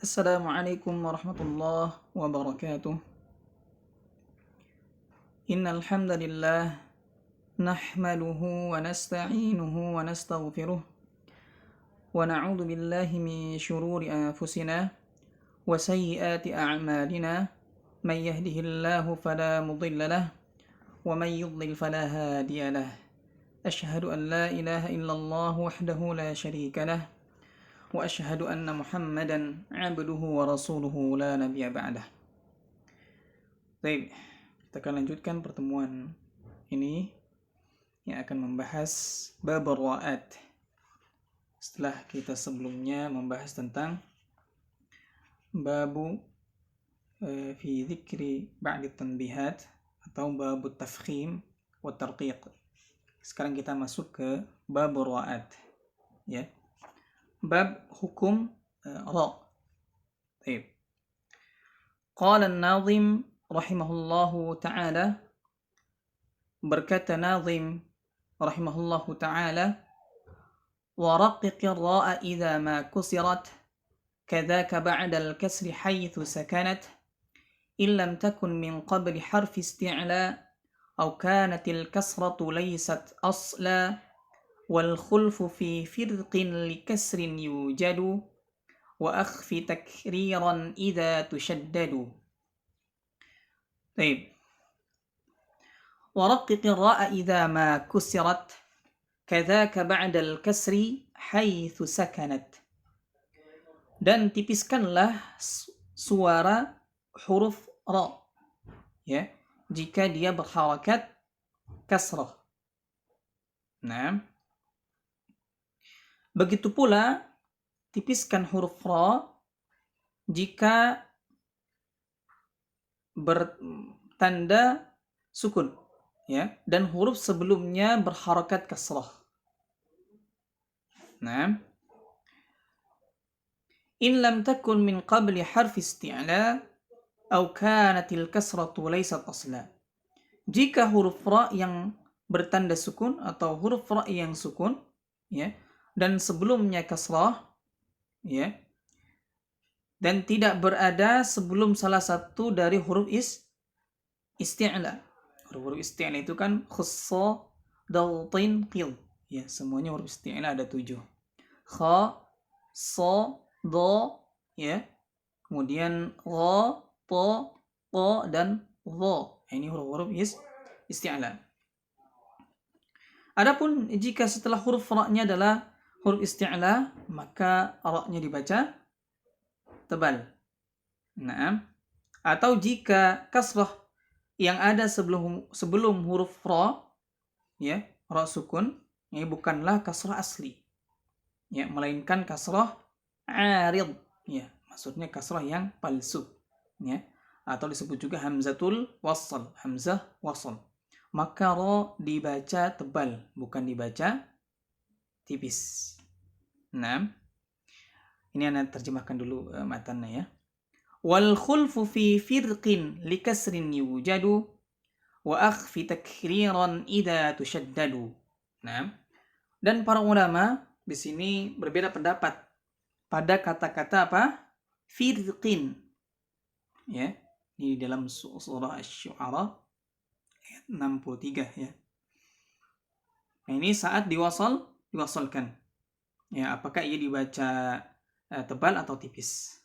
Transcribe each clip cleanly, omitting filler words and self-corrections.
Assalamualaikum warahmatullahi wabarakatuh. Innal hamdalillah nahmaduhu wa nasta'inuhu wa nastaghfiruh wa na'udzu billahi min shururi anfusina wa sayyiati a'malina may yahdihillahu fala mudilla lahu wa may yudlil fala hadiya lahu. Asyhadu an la ilaha illallah wahdahu la syarika lahu wa asyhadu anna Muhammadan 'abduhu wa rasuluhu la nabiyya ba'dah. Baik, kita akan lanjutkan pertemuan ini yang akan membahas bab ar-ra'at. Setelah kita sebelumnya membahas tentang babu fi dzikri ba'd tanbihat atau bab tafkhim wa tarqiq. Sekarang kita masuk ke bab ar-ra'at. Ya. Bab hukum ra. Baik. Qala an-nazim rahimahullahu ta'ala, berkata nazim rahimahullahu ta'ala, wa raqiqir ra'a idza ma kusirat kadzaka ba'da al-kasri haythu sakanat in lam takun min qabli harfi isti'la aw kanat al-kasratu laysat asla wal khulfu fi firqin li kasrin yujadu wa akhfi takriran idza tushaddadu. Baik. ورقق الراء إذا ما كسرت كذاك بعد الكسر حيث سكنت. Dan tipiskanlah suara huruf ra, ya, jika dia berharakat kasrah. Nah, begitu pula tipiskan huruf ra jika bertanda sukun, ya, dan huruf sebelumnya berharakat kasrah. Nah, in lam takun min qabli harfi isti'la aw kanatil kasratu laysat asla. Jika huruf ra yang bertanda sukun atau huruf ra yang sukun, ya, dan sebelumnya kasrah, ya, dan tidak berada sebelum salah satu dari huruf isti'la. Huruf isti'la itu kan khussa, daltin, qil. Ya, semuanya huruf isti'la ada 7. Kha, sa, da, ya. Kemudian ra, ta, qa, dan dha. Ini huruf-huruf isti'la. Adapun jika setelah huruf ra-nya adalah huruf isti'la, maka ra-nya dibaca tebal. Nah, atau jika kasrah yang ada sebelum huruf ra, ya, ra sukun, ini bukanlah kasrah asli, ya, melainkan kasrah arid, ya, maksudnya kasrah yang palsu, ya, atau disebut juga hamzatul wasl, hamzah wasl. Maka ra dibaca tebal, bukan dibaca tipis. Nah, ini Anda terjemahkan dulu matannya, ya. Wal khulfu fi firqin li kasrin yujadu wa akhfi takriran idza tushaddadu. Nah, dan para ulama di sini berbeda pendapat pada kata-kata apa? Firqin. Ya, di dalam surah Asy-Syu'ara ayat 63, ya. Nah, ini saat diwasalkan. Ya, apakah ia dibaca tebal atau tipis?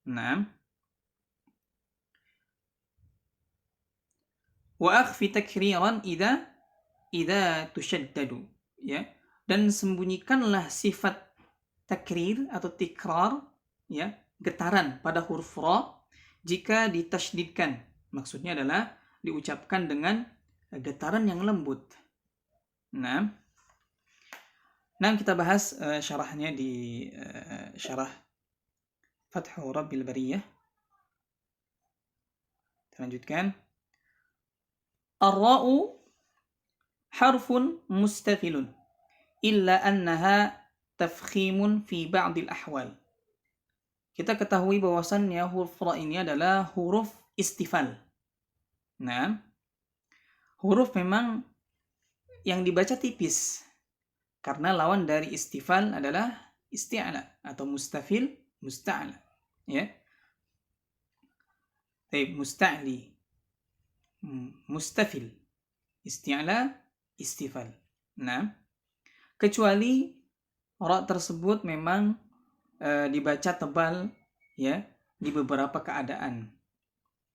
Nah, wa akhfi takriran idza tushaddadu, ya, dan sembunyikanlah sifat takrir atau tikrar, ya, getaran pada huruf ra jika ditasydidkan. Maksudnya adalah diucapkan dengan getaran yang lembut. Nah, kita bahas syarahnya di syarah Fathu Rabbil Bariyah. Kita lanjutkan. Ar-ra'u harfun mustafilun illa annaha tafkhimun fi ba'dil ahwal. Kita ketahui bahwasannya huruf ra ini adalah huruf istifal. Nah, huruf memang yang dibaca tipis karena lawan dari istifal adalah isti'la atau mustafil, musta'la. ya. Baik, musta'li, mustafil, isti'la, istifal. Nah, kecuali ra tersebut memang dibaca tebal ya di beberapa keadaan.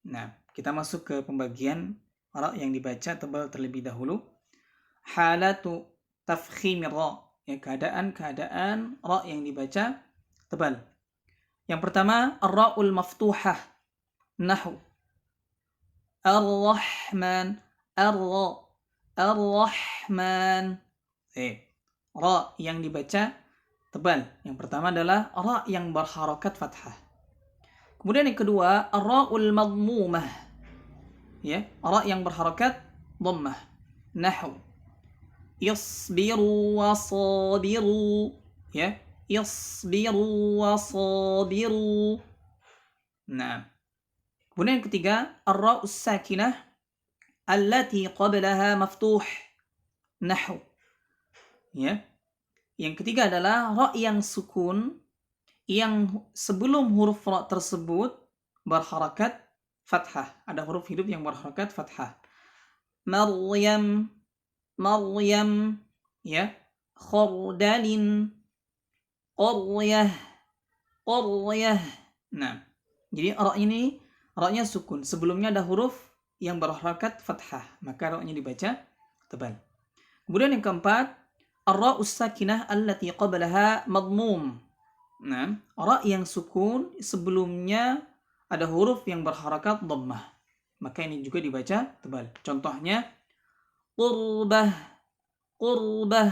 Nah, kita masuk ke pembagian ra yang dibaca tebal terlebih dahulu. Halatu tafkhim ra, ya, keadaan-keadaan ra yang dibaca tebal. Yang pertama, ar-ra'ul maftuhah, nahu ar-rahman, ar-rahman. Ra yang dibaca tebal. Yang pertama adalah ra yang berharakat fathah. Kemudian yang kedua, ar-ra'ul madmumah, ya, ra yang berharakat dhammah. Nahu isbiru wa sabiru, ya, isbiru wa sabiru. Nah, kemudian yang ketiga, ar-ra'us sakinah allati qablaha maftuh. Nahu, ya. Yang ketiga adalah ra yang sukun yang sebelum huruf ra tersebut berharakat fathah. Ada huruf hidup yang berharakat fathah. Maryam, Maryam, ya. Khordalin, qaryah, qaryah. Nah, jadi ra-nya sukun. Sebelumnya ada huruf yang berharakat fathah, maka ra-nya dibaca tebal. Kemudian yang keempat, ar-ra'us sakinah allati qablaha madmum. Nah, ra yang sukun sebelumnya ada huruf yang berharakat dhammah, maka ini juga dibaca tebal. Contohnya qurbah, qurbah,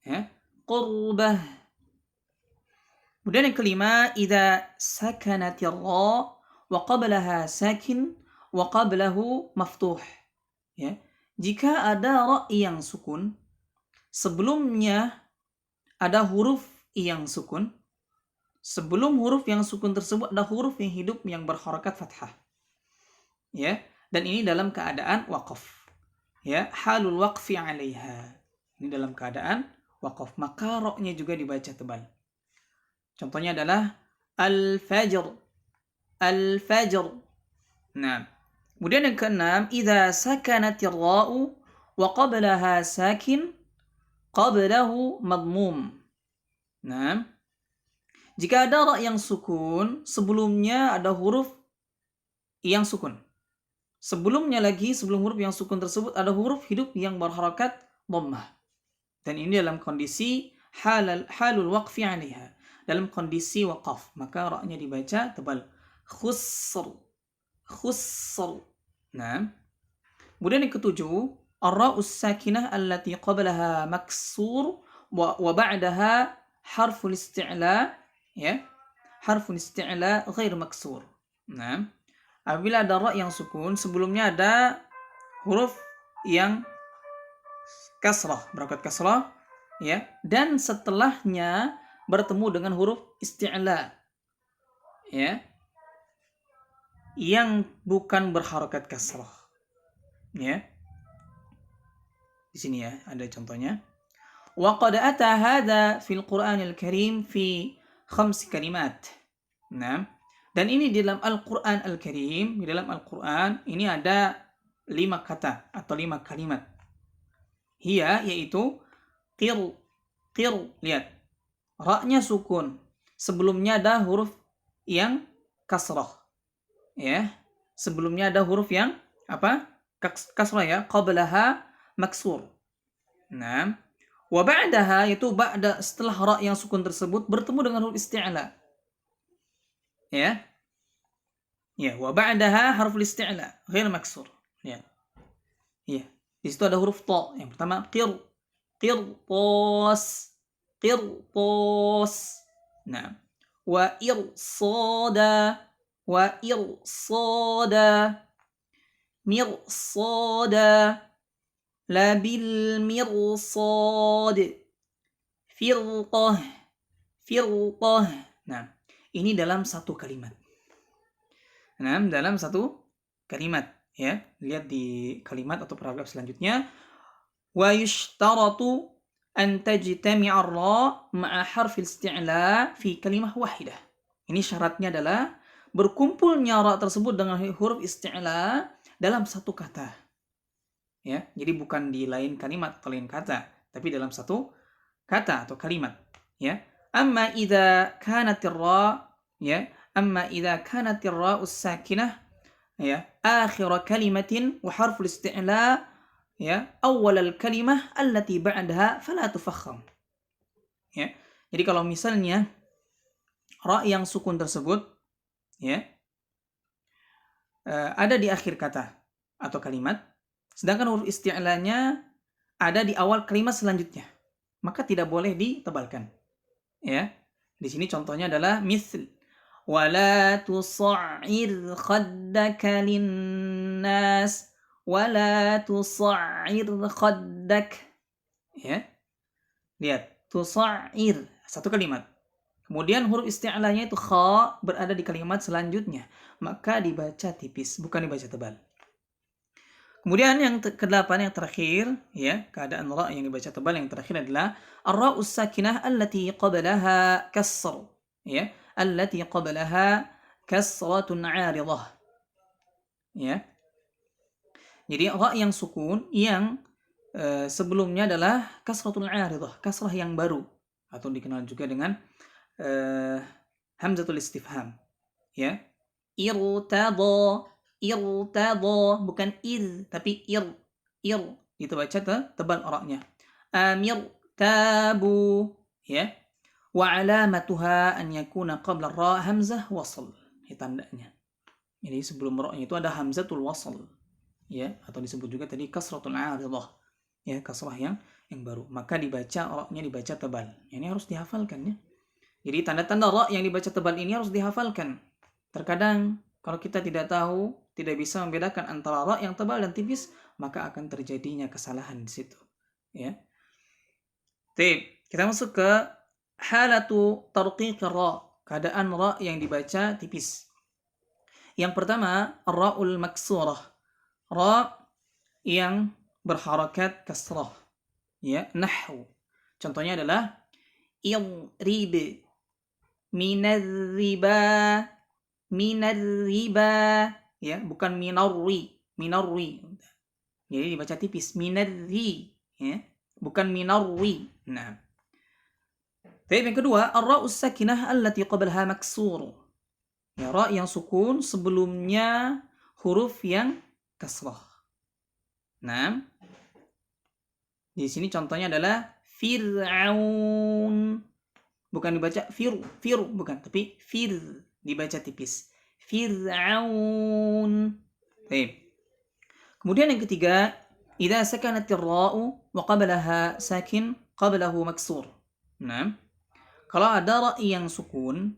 ya, qurbah. Kemudian yang kelima, idza sakanatir ra wa qablaha sakin wa qablahu maftuh, ya. Jika ada ra yang sukun sebelumnya ada huruf yang sukun, sebelum huruf yang sukun tersebut ada huruf yang hidup yang berharakat fathah, ya, dan ini dalam keadaan waqaf, ya, halul waqfi 'alaiha, ini dalam keadaan waqaf, maka ra-nya juga dibaca tebal. Contohnya adalah al-fajr, al-fajr. Nah, kemudian yang keenam, idza sakanatir ra'u wa qablaha sakin qablahu madmum. Nah, jika ada ra yang sukun, sebelumnya ada huruf yang sukun. Sebelumnya lagi, sebelum huruf yang sukun tersebut ada huruf hidup yang berharakat dhammah. Dan ini dalam kondisi halul waqfi 'alaiha, dalam kondisi waqaf, maka ra-nya dibaca tebal. Khusr, khusr. Nah, kemudian yang ketujuh, ar-ra'us sakinah allati qablaha maksur wa ba'daha harful isti'la, ya, harful isti'la ghair maksur. Nah, apabila ada ra yang sukun, sebelumnya ada huruf yang kasrah, berangkat kasrah, ya, dan setelahnya bertemu dengan huruf isti'la, ya, yang bukan berharakat kasrah, ya. Di sini ya ada contohnya. Wa qad ata hadza fil Qur'anil Karim fi 5 kalimat. Nah, dan ini di dalam Al-Qur'an Al-Karim, di dalam Al-Qur'an ini ada 5 kata atau 5 kalimat. Hiya, yaitu qir, qir, lihat. Ra-nya sukun. Sebelumnya ada huruf yang kasrah. Ya. Sebelumnya ada huruf yang apa? Kasrah, ya. Qablaha maksur. Nah, wa ba'daha, yaitu ba'da, setelah ra yang sukun tersebut bertemu dengan huruf isti'la. Ya. Ya, wa ba'daha harful isti'la ghair maksur. Ya. Ya. Di situ ada huruf ta. Yang pertama qir, qirtas, qirtas. Nah, wa irsada, wa irsada, mirsada, labil mirsad, firqah, firqah. Nah, ini dalam satu kalimat. Nah, dalam satu kalimat, ya. Lihat di kalimat atau paragraf selanjutnya. Wa yushtaratu an tajtami'a ar-ra ma'a harfil isti'la fi kalimah wahidah. Ini syaratnya adalah berkumpulnya ra tersebut dengan huruf isti'la dalam satu kata. Ya, jadi bukan di lain kalimat atau lain kata, tapi dalam satu kata atau kalimat. Ya, amma idza kanatir ra, ya, amma idza kanatir ra sakinah, ya, akhir kalimatin wa harful isti'la, ya, awal al kalimah allati ba'daha fala tufakham. Ya, jadi kalau misalnya ra yang sukun tersebut, ya, ada di akhir kata atau kalimat, sedangkan huruf isti'lanya ada di awal kalimat selanjutnya, maka tidak boleh ditebalkan. Ya, di sini contohnya adalah misl wala tusa'ir khaddaka linnas, wala tusa'ir khaddak. Ya, lihat, tusa'ir satu kalimat. Kemudian huruf isti'lanya itu kha berada di kalimat selanjutnya, maka dibaca tipis, bukan dibaca tebal. Kemudian yang ke-8 yang terakhir, ya, keadaan ra yang dibaca tebal yang terakhir adalah ar-ra'us sakinah allati qablaha kasr, ya, allati qablaha kasratun 'aridah. Ya. Jadi ra yang sukun yang sebelumnya adalah kasratul 'aridah, kasrah yang baru atau dikenal juga dengan hamzatul istifham, ya, irtada, bukan ir tapi ir itu baca tebal ra-nya. Amir tabu, ya, wa alamatuha an yakuna qabla ra hamzah wasl, ini tandanya. Jadi sebelum ra-nya itu ada hamzatul wasl, ya, atau disebut juga tadi kasratul 'aridah, ya, kasrah yang baru, maka dibaca ra-nya dibaca tebal. Ini harus dihafalkan, ya. Jadi tanda-tanda ra yang dibaca tebal ini harus dihafalkan. Terkadang kalau kita tidak tahu, tidak bisa membedakan antara ra yang tebal dan tipis, maka akan terjadinya kesalahan di situ. Ya. Kita masuk ke halatu tarqiq ra, keadaan ra yang dibaca tipis. Yang pertama, ra-ul maksurah, ra yang berharakat kasrah. Ya, nahwu. Contohnya adalah idrib minar riba, ya, bukan minarri. Jadi dibaca tipis, minarri, ya, bukan minarri. Nah. Yang kedua, ar-ra'us sakinah allati qablaha maksur. Ya, ra yang sukun sebelumnya huruf yang kasrah. Nah. Di sini contohnya adalah Fir'aun. Bukan dibaca fir, bukan, tapi fir, dibaca tipis. Fir'aun. Baik. Kemudian yang ketiga, idza sakanatir ra'u wa qablaha sakin, qablahu maksur. Nah, kalau ada ra yang sukun,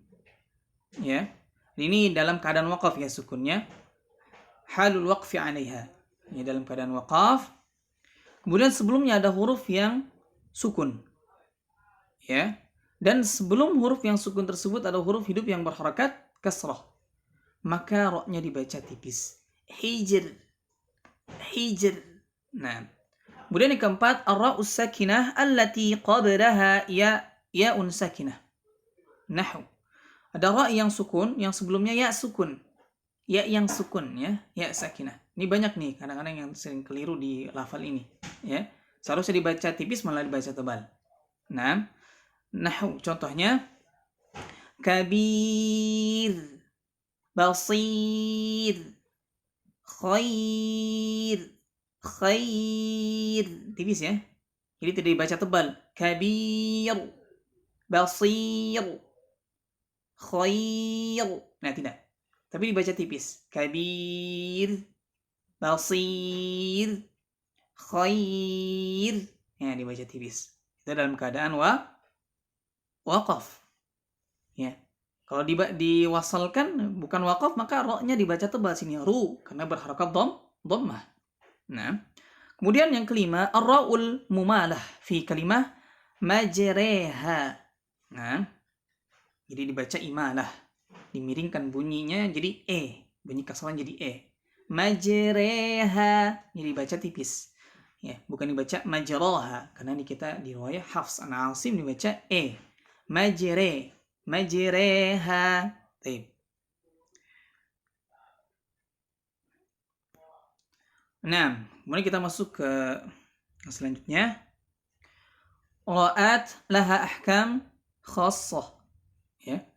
ya, ini dalam keadaan waqaf, ya, sukunnya halul waqfi 'alaiha, ya, dalam keadaan waqaf. Kemudian sebelumnya ada huruf yang sukun, ya, dan sebelum huruf yang sukun tersebut ada huruf hidup yang berharakat kasrah, maka ra-nya dibaca tipis. Hijr. Nah, kemudian yang keempat, ar-ra'us sakinah allati qablaha ya'un sakinah. Nahwu. Ada ra yang sukun yang sebelumnya ya sukun. Ya yang sukun, ya, ya sakinah. Ini banyak nih kadang-kadang yang sering keliru di lafal ini, ya. Seharusnya dibaca tipis malah dibaca tebal. Nah, nahwu contohnya kabir, basir, khair, tipis, ya. Jadi tidak dibaca tebal. Kabir, basir, khair. Nah, tidak. Tapi dibaca tipis. Kabir, basir, khair. Ya, dibaca tipis. Itu dalam keadaan waqaf. Ya. Kalau diwasalkan bukan waqaf, maka ra-nya dibaca tebal sini, ru, karena berharakat dhammah. Nah, kemudian yang kelima, ar-ra'ul mumalah fi kalimah majreha. Nah, jadi dibaca imalah, dimiringkan bunyinya jadi bunyi kasrahnya jadi majreha, jadi dibaca tipis, ya, bukan dibaca majroha, karena ini kita di riwayat Hafs an Asim dibaca majreha, Taib. Nah, kemudian kita masuk ke selanjutnya. Ra'at laha ahkam khassah. Ya.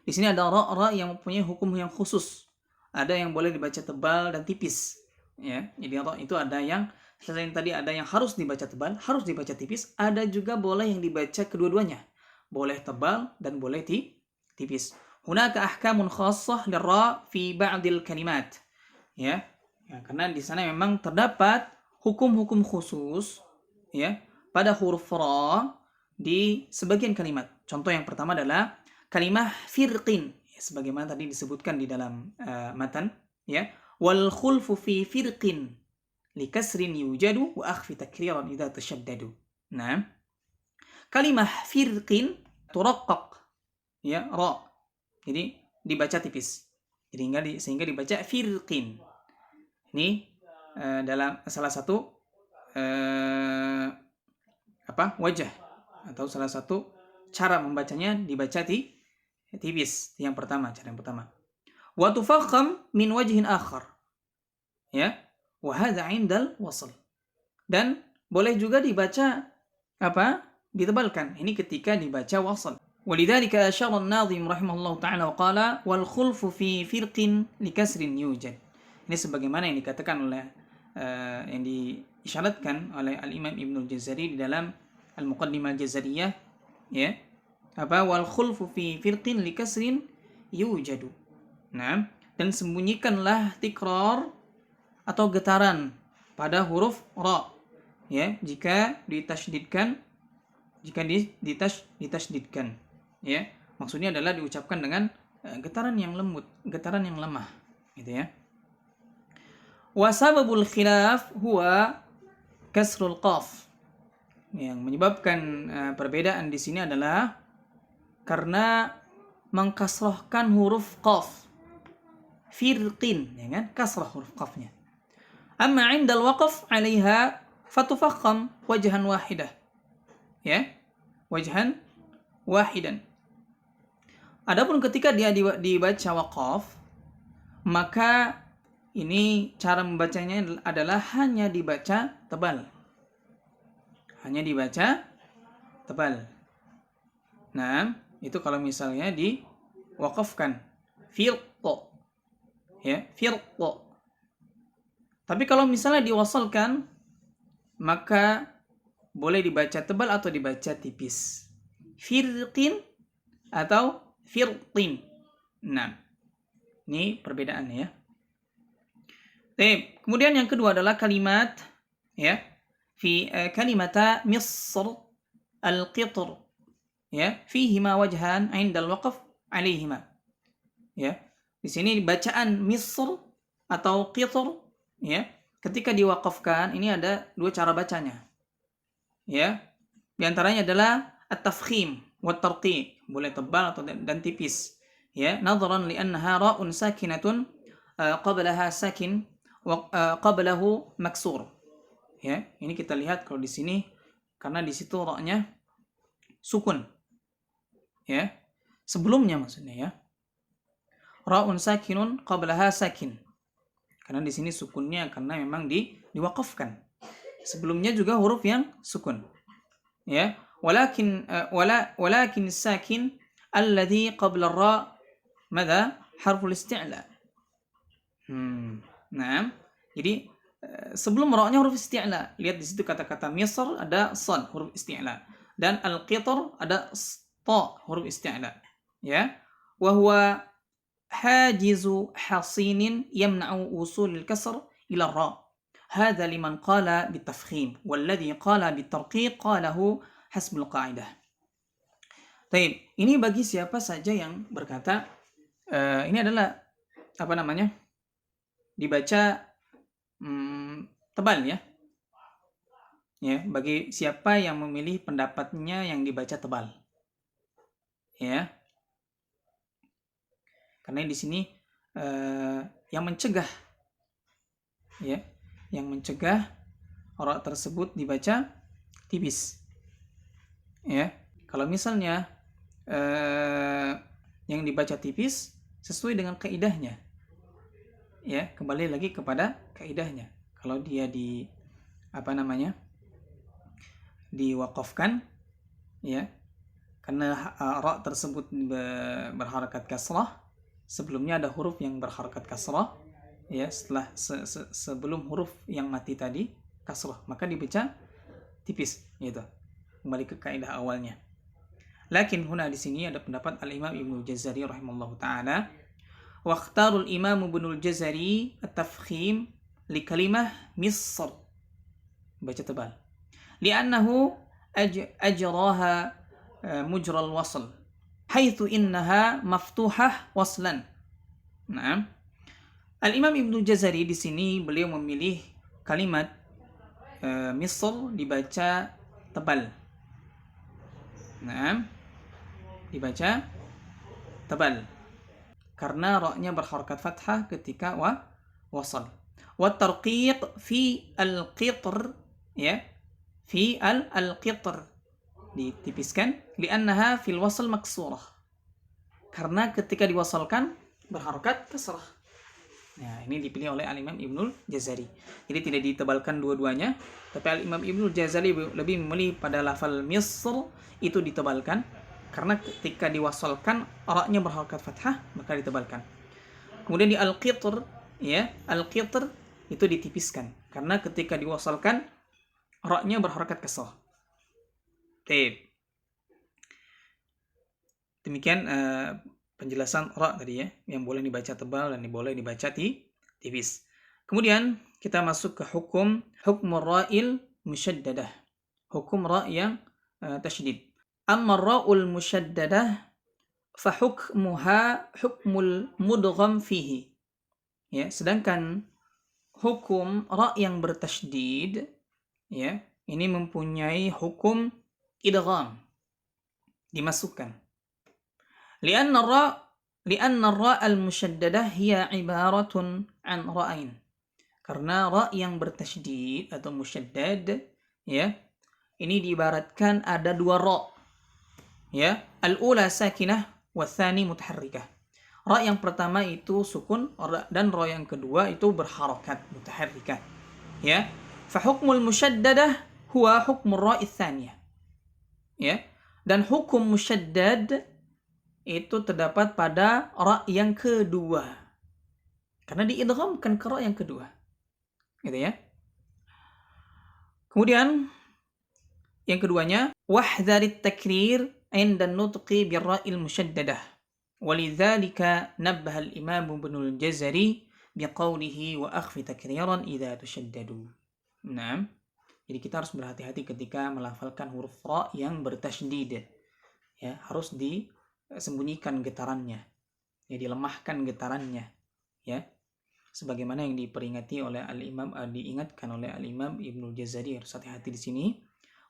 Di sini ada ra yang mempunyai hukum yang khusus. Ada yang boleh dibaca tebal dan tipis. Ya, jadi ra itu ada yang selain tadi ada yang harus dibaca tebal, harus dibaca tipis, ada juga boleh yang dibaca kedua-duanya. Boleh tebal dan boleh tipis. Hunaka ahkamun khassah lirra fi ba'dil kalimat. Ya. Ya, karena di sana memang terdapat hukum-hukum khusus ya pada huruf ra di sebagian kalimat. Contoh yang pertama adalah kalimah firqin, ya, sebagaimana tadi disebutkan di dalam matan, ya. Wal khulfu fi firqin li kasrin yujadu wa akhfi takriran idza tashaddadu. Nah, kalimah firqin turaqqaq, ya, ra. Jadi dibaca tipis. Sehingga dibaca firqin. Ini dalam salah satu wajah atau salah satu cara membacanya dibaca tipis. Yang pertama, cara yang pertama. Wa tufakham min wajhin akhar. Ya. Wa hadza 'indal wasl. Dan boleh juga dibaca ditebalkan. Ini ketika dibaca wasl. ولذلك أشار الناظم رحمه الله تعالى وقال والخلف في فرق لكسر يوجد. Ini sebagaimana yang dikatakan oleh yang diisyaratkan oleh Al-Imam Ibnul Jazari di dalam Al-Muqaddimah Al-Jazariyah, ya. Wal khulfu fi firqin li kasrin yujadu. Nah, dan sembunyikanlah tikrar atau getaran pada huruf ra, ya, jika ditasydidkan, ditasydidkan, ya. Maksudnya adalah diucapkan dengan getaran yang lembut, getaran yang lemah, gitu ya. Wasababul khilaf huwa kasrul qaf. Yang menyebabkan perbedaan di sini adalah karena mengkasrahkan huruf qaf. Firqin, ya kan? Kasrah huruf qafnya. Amma 'indal waqf 'alaiha fatufakham wajhan wahidah. Ya, wajhan wahidan. Adapun ketika dia dibaca waqaf, maka ini cara membacanya adalah hanya dibaca tebal. Hanya dibaca tebal. Nah, itu kalau misalnya diwaqafkan. Firqo. Ya, firqo. Tapi kalau misalnya diwasalkan, maka boleh dibaca tebal atau dibaca tipis. Firqin atau firqin. Nah, ini perbedaannya ya. Kemudian yang kedua adalah kalimat, ya, fi kalimata Misr al-qitr, ya, fihima wajhan 'inda al-waqf 'alaihima. Ya. Di sini bacaan Misr atau qitr, ya, ketika diwaqafkan ini ada dua cara bacanya. Ya. Di antaranya adalah at-tafkhim wa at-tarqiq, boleh tebal atau dan tipis. Ya, nadharan li annaha ra'un sakinatun qablaha sakin wa qablahu maksur. Ya, ini kita lihat kalau di sini karena di situ ra-nya sukun. Ya. Sebelumnya maksudnya ya. Ra'un sakinun qablaha sakin. Karena di sini sukunnya karena memang diwaqafkan. Sebelumnya juga huruf yang sukun. Ya. Walakin sakin alladhi qabla ra madha harful isti'la. Nah, jadi sebelum ra-nya huruf isti'la. Lihat di situ kata-kata Misr ada sad huruf isti'la dan al-qitr ada ta huruf isti'la. Ya. Wa huwa hajizu hasinin yamna'u usul al-kasr ila ra. Hadha liman qala bitafkhim walladhi qala bitarqiq qalahu hasbul qa'idah. Baik, ini bagi siapa saja yang berkata ini adalah dibaca tebal ya. Ya, bagi siapa yang memilih pendapatnya yang dibaca tebal. Ya. Karena di sini yang mencegah ya, yang mencegah ra tersebut dibaca tipis. Ya. Kalau misalnya yang dibaca tipis sesuai dengan kaidahnya. Ya, kembali lagi kepada kaidahnya. Kalau dia diwakafkan, ya, karena ra tersebut berharakat kasrah, sebelumnya ada huruf yang berharakat kasrah, ya, setelah sebelum huruf yang mati tadi kasrah, maka dibaca tipis, gitu. Kembali ke kaidah awalnya. Lakin huna di sini ada pendapat Al-Imam Ibnu Jazari rahimallahu taala, wa ikhtarul Imam Ibnu Jazari at-tafkhim li kalimah Misr, baca tebal, li'annahu ajraha mujral wasl haitsu innaha maftuhah waslan. Nah, Al-Imam Ibnu Jazari di sini beliau memilih kalimat Misr dibaca tebal. Nah, dibaca tebal karena ra-nya berharakat fathah ketika wasal. Wa tarqiq fi al-qitr, ya, fi al-qitr ditipiskan, li'annaha fil wasl maksurah, karena ketika diwasalkan berharakat kasrah. Nah, ini dipilih oleh Al-Imam Ibnul Jazari. Jadi tidak ditebalkan dua-duanya, tapi Al-Imam Ibnul Jazari lebih memilih pada lafal Misr itu ditebalkan, karena ketika diwasalkan ra-nya berharakat fathah maka ditebalkan. Kemudian di al-qitr, ya, al-qitr itu ditipiskan karena ketika diwasalkan ra-nya berharakat kasrah. Demikian penjelasan ra tadi, ya, yang boleh dibaca tebal dan boleh dibaca tipis. Kemudian kita masuk ke hukum ra'il musyaddadah. Hukum ra yang tasydid. Amma ra'ul musyaddadah fa hukmuha hukmul mudgham fihi. Ya, sedangkan hukum ra yang bertasydid, ya, ini mempunyai hukum idgham, dimasukkan. Lianna ra al-musyaddadah hiya ibaratun an ra'ain. Karena ra yang bertasydid atau musyaddad, ya, ini diibaratkan ada dua ra. Ya, al-ula sakinah wa tsani mutaharrikah. Ra yang pertama itu sukun dan ra yang kedua itu berharakat mutaharrikah. Ya. Fa hukmul musyaddadah huwa hukmur ra tsaniyah. Ya. Dan hukum musyaddad itu terdapat pada ra yang kedua. Karena diidghamkan ke ra yang kedua. Gitu, ya. Kemudian yang keduanya, wahdharit takrir 'inda an-nutqi bir-ra'il musyaddadah. Walidzalika nabbaha al-Imam Ibnul Jazari biqaulihi wa akhfi takriran idza tushaddadu. Nah, jadi kita harus berhati-hati ketika melafalkan huruf ra yang bertasydid. Ya, harus disembunyikan getarannya. Ya, dilemahkan getarannya. Ya. Sebagaimana yang diperingati oleh diingatkan oleh Al-Imam Ibnul Jazari, harus hati-hati di sini.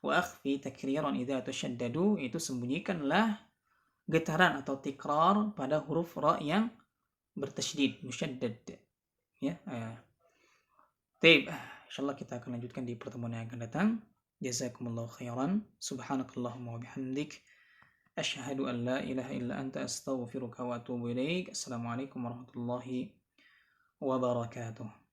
Wa akhfi takriran idza tushaddadu, itu sembunyikanlah getaran atau tikrar pada huruf ra yang bertasydid, musyaddad. Ya. Baik, insyaallah kita akan lanjutkan di pertemuan yang akan datang. Jazakumullahu khairan. Subhanakallahumma wa bihamdik asyhadu an la ilaha illa anta astaghfiruka wa atubu ilaik. Assalamualaikum warahmatullahi wabarakatuh.